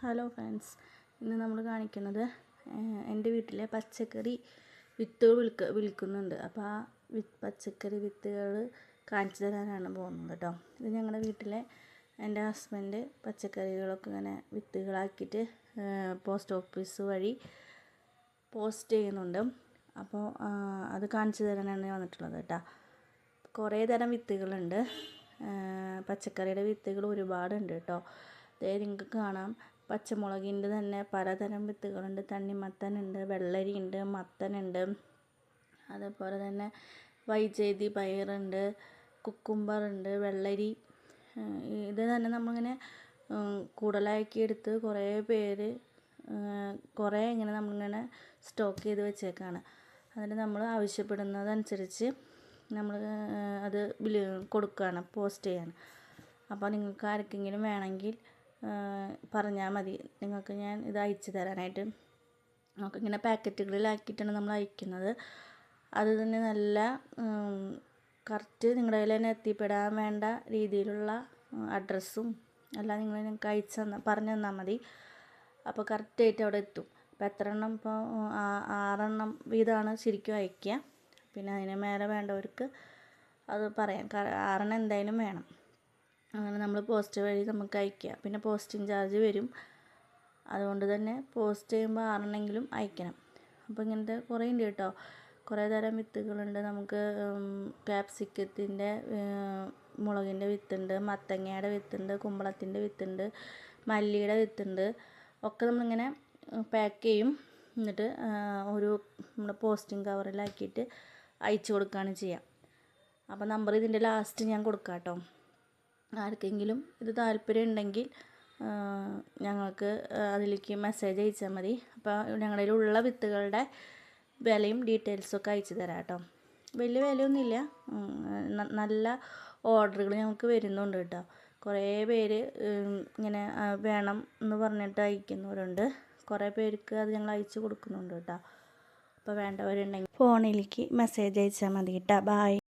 Hello friends, ഇന്ന് നമ്മൾ കാണിക്കുന്നത് എൻ്റെ വീട്ടിലെ പച്ചക്കറി വിത്തുകൾ വിൽക്കുന്നുണ്ട്. അപ്പോൾ ആ പച്ചക്കറി വിത്തുകൾ കാണിച്ചു തരാനാണ് പോകുന്നത് കേട്ടോ. ഇത് ഞങ്ങളുടെ വീട്ടിലെ എൻ്റെ ഹസ്ബൻഡ് പച്ചക്കറികളൊക്കെ ഇങ്ങനെ വിത്തുകളാക്കിയിട്ട് പോസ്റ്റ് ഓഫീസ് വഴി പോസ്റ്റ് ചെയ്യുന്നുണ്ട്. അപ്പോൾ അത് കാണിച്ചു തരാനാണ് ഞാൻ വന്നിട്ടുള്ളത് കേട്ടോ. കുറേ തരം വിത്തുകളുണ്ട്. പച്ചക്കറിയുടെ വിത്തുകൾ ഒരുപാടുണ്ട് കേട്ടോ. അതായത് നിങ്ങൾക്ക് കാണാം, പച്ചമുളകിൻ്റെ തന്നെ പലതരം വിത്തുകളുണ്ട്. തണ്ണിമത്തനുണ്ട്, വെള്ളരിയുണ്ട്, മത്തനുണ്ട്, അതേപോലെ തന്നെ വൈജയന്തി പയറുണ്ട്, കുക്കുംബറുണ്ട്, വെള്ളരി. ഇത് തന്നെ നമ്മളിങ്ങനെ കൂടുതലാക്കി എടുത്ത് കുറേ ഇങ്ങനെ നമ്മളിങ്ങനെ സ്റ്റോക്ക് ചെയ്ത് വെച്ചേക്കാണ്. അതിന് നമ്മൾ ആവശ്യപ്പെടുന്നതനുസരിച്ച് നമ്മൾ അത് കൊടുക്കുകയാണ്, പോസ്റ്റ് ചെയ്യാണ്. അപ്പോൾ നിങ്ങൾക്ക് ആർക്കെങ്കിലും വേണമെങ്കിൽ പറഞ്ഞാൽ മതി, നിങ്ങൾക്ക് ഞാൻ ഇത് അയച്ചു തരാനായിട്ട്. നമുക്കിങ്ങനെ പാക്കറ്റുകളിലാക്കിയിട്ടാണ് നമ്മൾ അയക്കുന്നത്. അത് തന്നെ നല്ല കറക്റ്റ് നിങ്ങളുടെ കയ്യിൽ തന്നെ എത്തിപ്പെടാൻ വേണ്ട രീതിയിലുള്ള അഡ്രസ്സും എല്ലാം നിങ്ങൾ ഞങ്ങൾക്ക് പറഞ്ഞു തന്നാൽ മതി. അപ്പോൾ കറക്റ്റായിട്ട് അവിടെ എത്തും. അപ്പോൾ എത്ര എണ്ണം, ഇപ്പോൾ 6 എണ്ണം വീതമാണ് ശരിക്കും അയക്കുക. പിന്നെ അതിന് മേലെ വേണ്ടവർക്ക് അത് പറയാം. 6 എണ്ണം എന്തായാലും വേണം. അങ്ങനെ നമ്മൾ പോസ്റ്റ് വഴി നമുക്ക് അയക്കുക. പിന്നെ പോസ്റ്റിംഗ് ചാർജ് വരും. അതുകൊണ്ട് തന്നെ പോസ്റ്റ് ചെയ്യുമ്പോൾ 6 എണ്ണമെങ്കിലും അയക്കണം. അപ്പോൾ ഇങ്ങനത്തെ കുറേ ഉണ്ട് കേട്ടോ. കുറേ തരം വിത്തുകളുണ്ട്. നമുക്ക് ക്യാപ്സിക്കത്തിൻ്റെ മുളകിൻ്റെ വിത്തുണ്ട്, മത്തങ്ങയുടെ വിത്തുണ്ട്, കുമ്പളത്തിൻ്റെ വിത്തുണ്ട്, മല്ലിയുടെ വിത്തുണ്ട്. ഒക്കെ നമ്മളിങ്ങനെ പാക്ക് ചെയ്യും. എന്നിട്ട് നമ്മുടെ പോസ്റ്റിംഗ് കവറിലാക്കിയിട്ട് അയച്ചു കൊടുക്കുകയാണ് ചെയ്യുക. അപ്പോൾ നമ്പർ ഇതിൻ്റെ ലാസ്റ്റ് ഞാൻ കൊടുക്കാം കേട്ടോ. ആർക്കെങ്കിലും ഇത് താല്പര്യം ഉണ്ടെങ്കിൽ ഞങ്ങൾക്ക് അതിലേക്ക് മെസ്സേജ് അയച്ചാൽ മതി. അപ്പോൾ ഞങ്ങളുടെ കയ്യിലുള്ള വിത്തുകളുടെ വിലയും ഡീറ്റെയിൽസൊക്കെ അയച്ചു തരാം കേട്ടോ. വലിയ വിലയൊന്നുമില്ല, നല്ല ഓർഡറുകൾ ഞങ്ങൾക്ക് വരുന്നുണ്ട് കേട്ടോ. കുറേ പേര് ഇങ്ങനെ വേണം എന്ന് പറഞ്ഞിട്ട് അയക്കുന്നവരുണ്ട്. കുറേ പേർക്ക് അത് ഞങ്ങൾ അയച്ചു കൊടുക്കുന്നുണ്ട് കേട്ടോ. അപ്പോൾ വേണ്ടവരുണ്ടെങ്കിൽ ഫോണിലേക്ക് മെസ്സേജ് അയച്ചാൽ മതി കേട്ടോ. ബായ്.